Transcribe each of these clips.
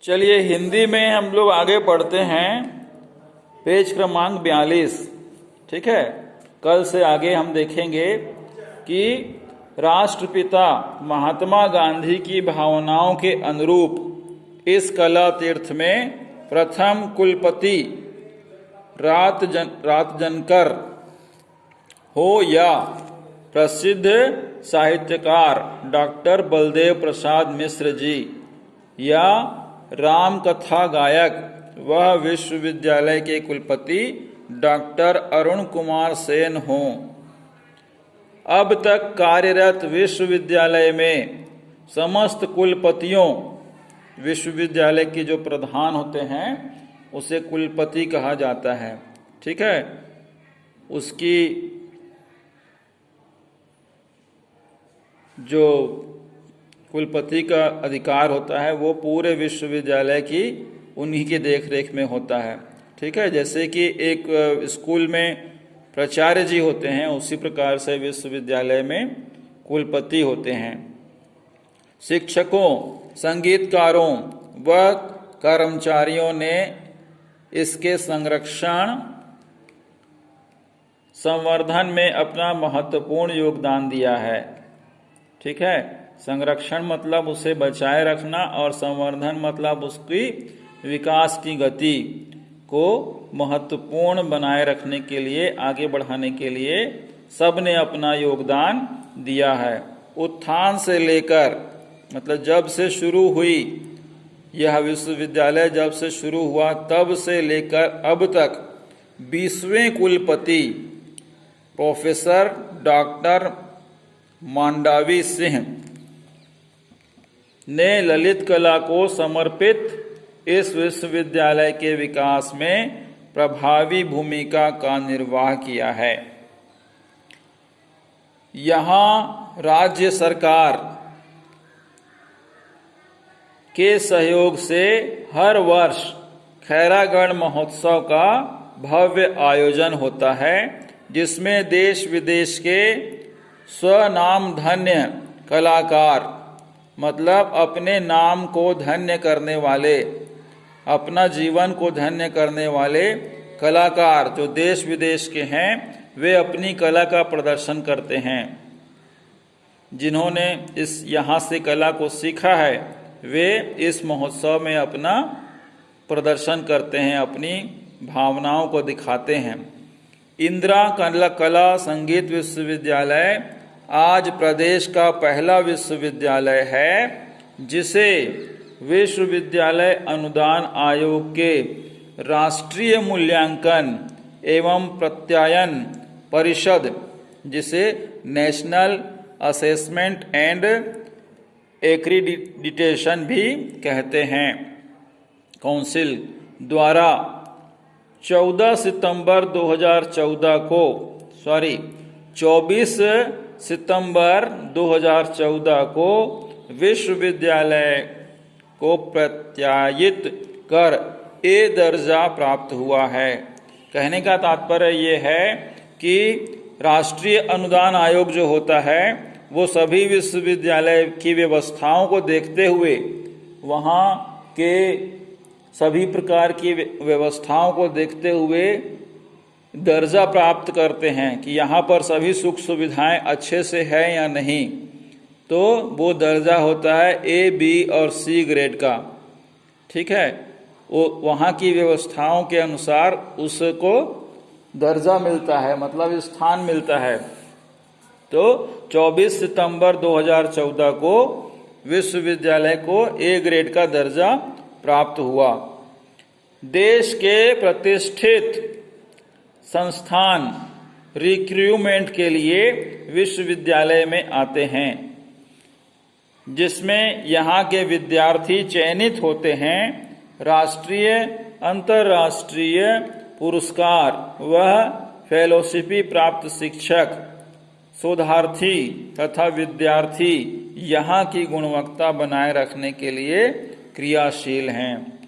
चलिए हिंदी में हम लोग आगे पढ़ते हैं। पेज क्रमांक 42। ठीक है, कल से आगे हम देखेंगे कि राष्ट्रपिता महात्मा गांधी की भावनाओं के अनुरूप इस कला तीर्थ में प्रथम कुलपति रातजनकर हो या प्रसिद्ध साहित्यकार डॉक्टर बलदेव प्रसाद मिश्र जी या राम कथा गायक वह विश्वविद्यालय के कुलपति डॉक्टर अरुण कुमार सेन हों। अब तक कार्यरत विश्वविद्यालय में समस्त कुलपतियों, विश्वविद्यालय के जो प्रधान होते हैं उसे कुलपति कहा जाता है। ठीक है, उसकी जो कुलपति का अधिकार होता है वो पूरे विश्वविद्यालय की उन्हीं के देखरेख में होता है। ठीक है, जैसे कि एक स्कूल में प्राचार्य जी होते हैं उसी प्रकार से विश्वविद्यालय में कुलपति होते हैं। शिक्षकों, संगीतकारों व कर्मचारियों ने इसके संरक्षण संवर्धन में अपना महत्वपूर्ण योगदान दिया है। ठीक है, संरक्षण मतलब उसे बचाए रखना और संवर्धन मतलब उसकी विकास की गति को महत्वपूर्ण बनाए रखने के लिए, आगे बढ़ाने के लिए सब ने अपना योगदान दिया है। उत्थान से लेकर मतलब जब से शुरू हुई यह विश्वविद्यालय, जब से शुरू हुआ तब से लेकर अब तक 20वें कुलपति प्रोफेसर डॉक्टर मांडवी सिंह ने ललित कला को समर्पित इस विश्वविद्यालय के विकास में प्रभावी भूमिका का निर्वाह किया है। यहाँ राज्य सरकार के सहयोग से हर वर्ष खैरागढ़ महोत्सव का भव्य आयोजन होता है, जिसमें देश विदेश के स्वनाम धन्य कलाकार मतलब अपने नाम को धन्य करने वाले, अपना जीवन को धन्य करने वाले कलाकार जो देश विदेश के हैं वे अपनी कला का प्रदर्शन करते हैं। जिन्होंने इस यहाँ से कला को सीखा है वे इस महोत्सव में अपना प्रदर्शन करते हैं, अपनी भावनाओं को दिखाते हैं। इंदिरा कला संगीत विश्वविद्यालय आज प्रदेश का पहला विश्वविद्यालय है जिसे विश्वविद्यालय अनुदान आयोग के राष्ट्रीय मूल्यांकन एवं प्रत्यायन परिषद, जिसे नेशनल असेसमेंट एंड एक्रीडिटेशन भी कहते हैं, काउंसिल द्वारा 24 सितंबर 2014 को विश्वविद्यालय को प्रत्यायित कर ए दर्जा प्राप्त हुआ है। कहने का तात्पर्य ये है कि राष्ट्रीय अनुदान आयोग जो होता है वो सभी विश्वविद्यालय की व्यवस्थाओं को देखते हुए, वहाँ के सभी प्रकार की व्यवस्थाओं को देखते हुए दर्जा प्राप्त करते हैं कि यहाँ पर सभी सुख सुविधाएं अच्छे से है या नहीं। तो वो दर्जा होता है ए, बी और सी ग्रेड का। ठीक है, वो वहाँ की व्यवस्थाओं के अनुसार उसको दर्जा मिलता है, मतलब स्थान मिलता है। तो 24 सितंबर 2014 को विश्वविद्यालय को ए ग्रेड का दर्जा प्राप्त हुआ। देश के प्रतिष्ठित संस्थान रिक्रूटमेंट के लिए विश्वविद्यालय में आते हैं, जिसमें यहाँ के विद्यार्थी चयनित होते हैं। राष्ट्रीय अंतर्राष्ट्रीय पुरस्कार व फेलोशिपी प्राप्त शिक्षक, शोधार्थी तथा विद्यार्थी यहाँ की गुणवत्ता बनाए रखने के लिए क्रियाशील हैं।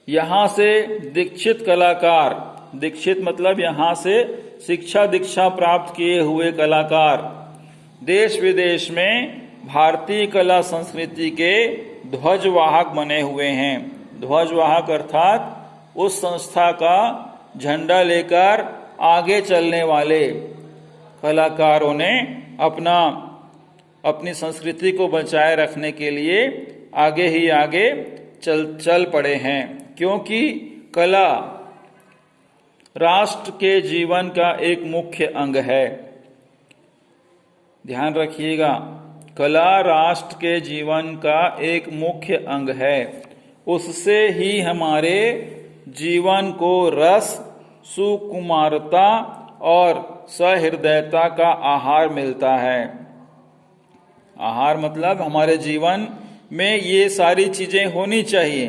यहाँ से दीक्षित कलाकार, दीक्षित मतलब यहाँ से शिक्षा दीक्षा प्राप्त किए हुए कलाकार देश विदेश में भारतीय कला संस्कृति के ध्वजवाहक बने हुए हैं। ध्वजवाहक अर्थात उस संस्था का झंडा लेकर आगे चलने वाले कलाकारों ने अपनी संस्कृति को बचाए रखने के लिए आगे ही आगे चल पड़े हैं, क्योंकि कला राष्ट्र के जीवन का एक मुख्य अंग है। ध्यान रखिएगा, कला राष्ट्र के जीवन का एक मुख्य अंग है। उससे ही हमारे जीवन को रस, सुकुमारता और सहृदयता का आहार मिलता है। आहार मतलब हमारे जीवन में ये सारी चीजें होनी चाहिए।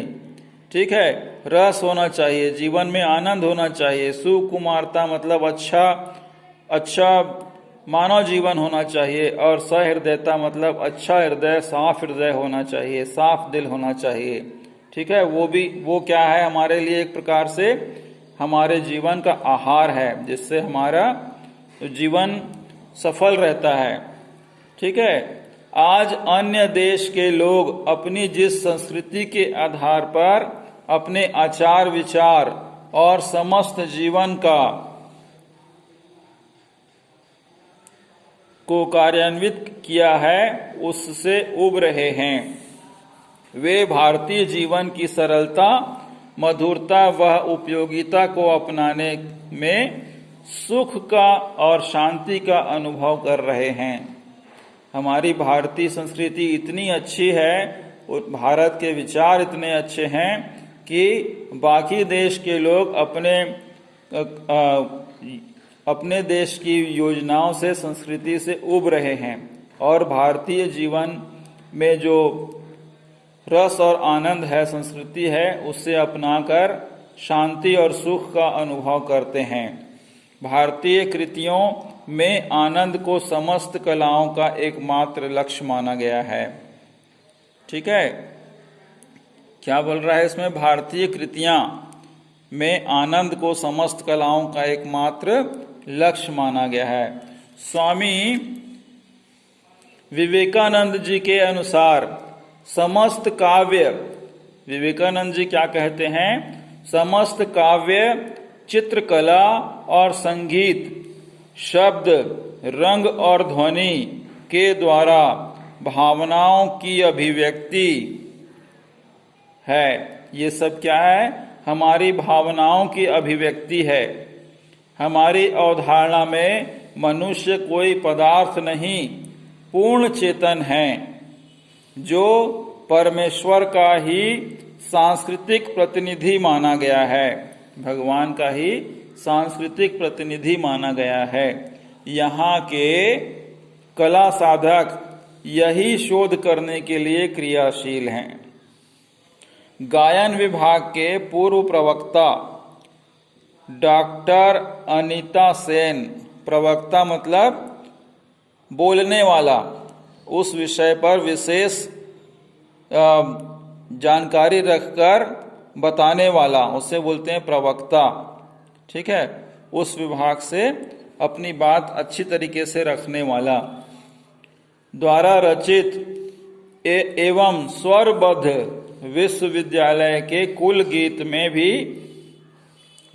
ठीक है, रस होना चाहिए, जीवन में आनंद होना चाहिए। सुकुमारता मतलब अच्छा मानव जीवन होना चाहिए, और सहृदयता मतलब अच्छा हृदय, साफ हृदय होना चाहिए, साफ दिल होना चाहिए। ठीक है, वो क्या है, हमारे लिए एक प्रकार से हमारे जीवन का आहार है, जिससे हमारा जीवन सफल रहता है। ठीक है, आज अन्य देश के लोग अपनी जिस संस्कृति के आधार पर अपने आचार विचार और समस्त जीवन को कार्यान्वित किया है, उससे उब रहे हैं। वे भारतीय जीवन की सरलता, मधुरता व उपयोगिता को अपनाने में सुख का और शांति का अनुभव कर रहे हैं। हमारी भारतीय संस्कृति इतनी अच्छी है और भारत के विचार इतने अच्छे हैं कि बाकी देश के लोग अपने देश की योजनाओं से, संस्कृति से उब रहे हैं, और भारतीय जीवन में जो रस और आनंद है, संस्कृति है, उससे अपनाकर शांति और सुख का अनुभव करते हैं। भारतीय कृतियों में आनंद को समस्त कलाओं का एकमात्र लक्ष्य माना गया है। ठीक है, क्या बोल रहा है इसमें, भारतीय कृतियां में आनंद को समस्त कलाओं का एकमात्र लक्ष्य माना गया है। स्वामी विवेकानंद जी के अनुसार समस्त काव्य, विवेकानंद जी क्या कहते हैं, समस्त काव्य, चित्रकला और संगीत शब्द, रंग और ध्वनि के द्वारा भावनाओं की अभिव्यक्ति है। ये सब क्या है, हमारी भावनाओं की अभिव्यक्ति है। हमारी अवधारणा में मनुष्य कोई पदार्थ नहीं, पूर्ण चेतन है, जो परमेश्वर का ही सांस्कृतिक प्रतिनिधि माना गया है, भगवान का ही सांस्कृतिक प्रतिनिधि माना गया है। यहाँ के कला साधक यही शोध करने के लिए क्रियाशील हैं। गायन विभाग के पूर्व प्रवक्ता डॉक्टर अनीता सेन, प्रवक्ता मतलब बोलने वाला, उस विषय पर विशेष जानकारी रखकर बताने वाला, उसे बोलते हैं प्रवक्ता। ठीक है, उस विभाग से अपनी बात अच्छी तरीके से रखने वाला, द्वारा रचित एवं स्वरबद्ध विश्वविद्यालय के कुल गीत में भी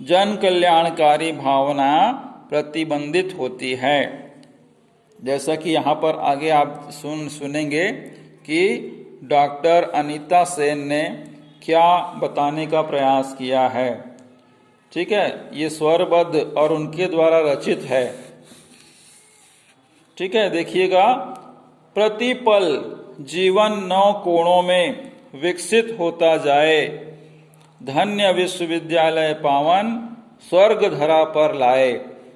जन कल्याणकारी भावना प्रतिबंधित होती है। जैसा कि यहाँ पर आगे आप सुनेंगे कि डॉक्टर अनीता सेन ने क्या बताने का प्रयास किया है। ठीक है, ये स्वरबद्ध और उनके द्वारा रचित है। ठीक है, देखिएगा, प्रतिपल जीवन 9 कोणों में विकसित होता जाए, धन्य विश्वविद्यालय पावन स्वर्ग धरा पर लाए।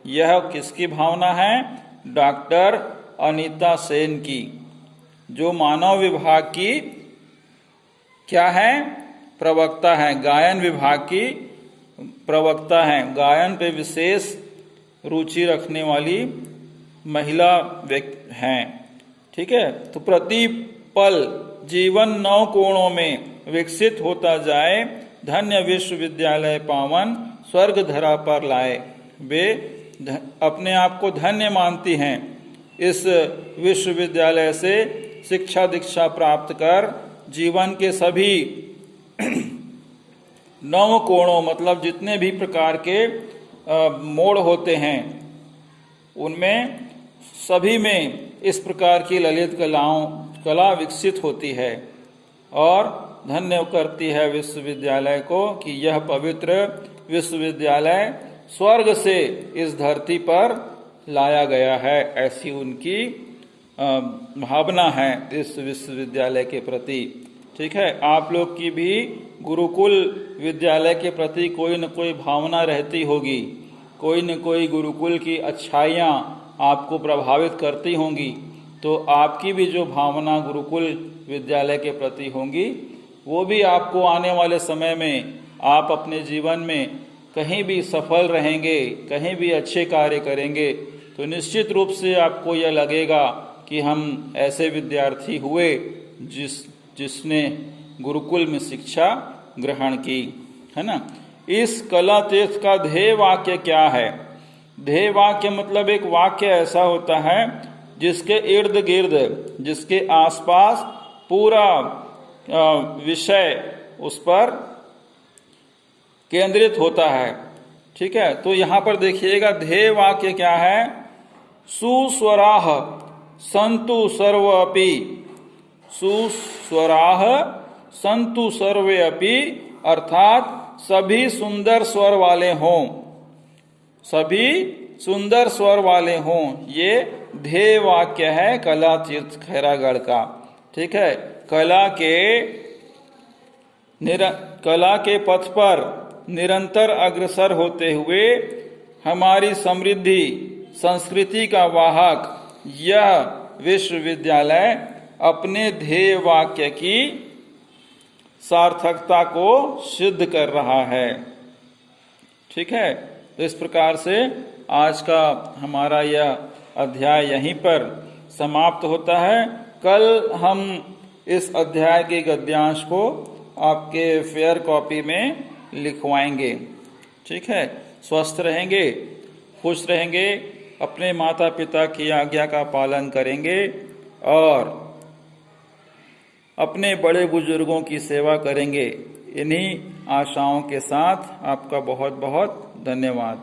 यह किसकी भावना है, डॉक्टर अनीता सेन की, जो मानव विभाग की क्या है, प्रवक्ता है, गायन विभाग की प्रवक्ता है, गायन पे विशेष रुचि रखने वाली महिला व्यक्ति हैं। ठीक है, तो प्रतिपल जीवन 9 कोणों में विकसित होता जाए, धन्य विश्वविद्यालय पावन स्वर्ग धरा पर लाए। वे अपने आप को धन्य मानती हैं, इस विश्वविद्यालय से शिक्षा दीक्षा प्राप्त कर जीवन के सभी 9 कोणों मतलब जितने भी प्रकार के मोड़ होते हैं उनमें सभी में इस प्रकार की ललित कला विकसित होती है और धन्य करती है विश्वविद्यालय को कि यह पवित्र विश्वविद्यालय स्वर्ग से इस धरती पर लाया गया है। ऐसी उनकी भावना है इस विश्वविद्यालय के प्रति। ठीक है, आप लोग की भी गुरुकुल विद्यालय के प्रति कोई न कोई भावना रहती होगी, कोई न कोई गुरुकुल की अच्छाइयाँ आपको प्रभावित करती होंगी। तो आपकी भी जो भावना गुरुकुल विद्यालय के प्रति होंगी वो भी आपको आने वाले समय में आप अपने जीवन में कहीं भी सफल रहेंगे, कहीं भी अच्छे कार्य करेंगे तो निश्चित रूप से आपको यह लगेगा कि हम ऐसे विद्यार्थी हुए जिसने गुरुकुल में शिक्षा ग्रहण की, है ना। इस कला तीर्थ का ध्येय वाक्य क्या है? ध्येय वाक्य मतलब एक वाक्य ऐसा होता है जिसके इर्द गिर्द, जिसके आसपास पूरा विषय उस पर केंद्रित होता है। ठीक है, तो यहाँ पर देखिएगा ध्येय वाक्य क्या है? सुस्वराः सन्तु सर्वेऽपि, सुस्वराः सन्तु सर्वे अपि, अर्थात सभी सुंदर स्वर वाले हों, सभी सुंदर स्वर वाले हों। ये ध्येय वाक्य है कला तीर्थ खैरागढ़ का। ठीक है, कला के पथ पर निरंतर अग्रसर होते हुए हमारी समृद्धि संस्कृति का वाहक यह विश्वविद्यालय अपने ध्येय वाक्य की सार्थकता को सिद्ध कर रहा है। ठीक है, तो इस प्रकार से आज का हमारा यह अध्याय यहीं पर समाप्त होता है। कल हम इस अध्याय के गद्यांश को आपके फेयर कॉपी में लिखवाएंगे। ठीक है, स्वस्थ रहेंगे, खुश रहेंगे, अपने माता पिता की आज्ञा का पालन करेंगे और अपने बड़े बुजुर्गों की सेवा करेंगे। इन्हीं आशाओं के साथ आपका बहुत बहुत धन्यवाद।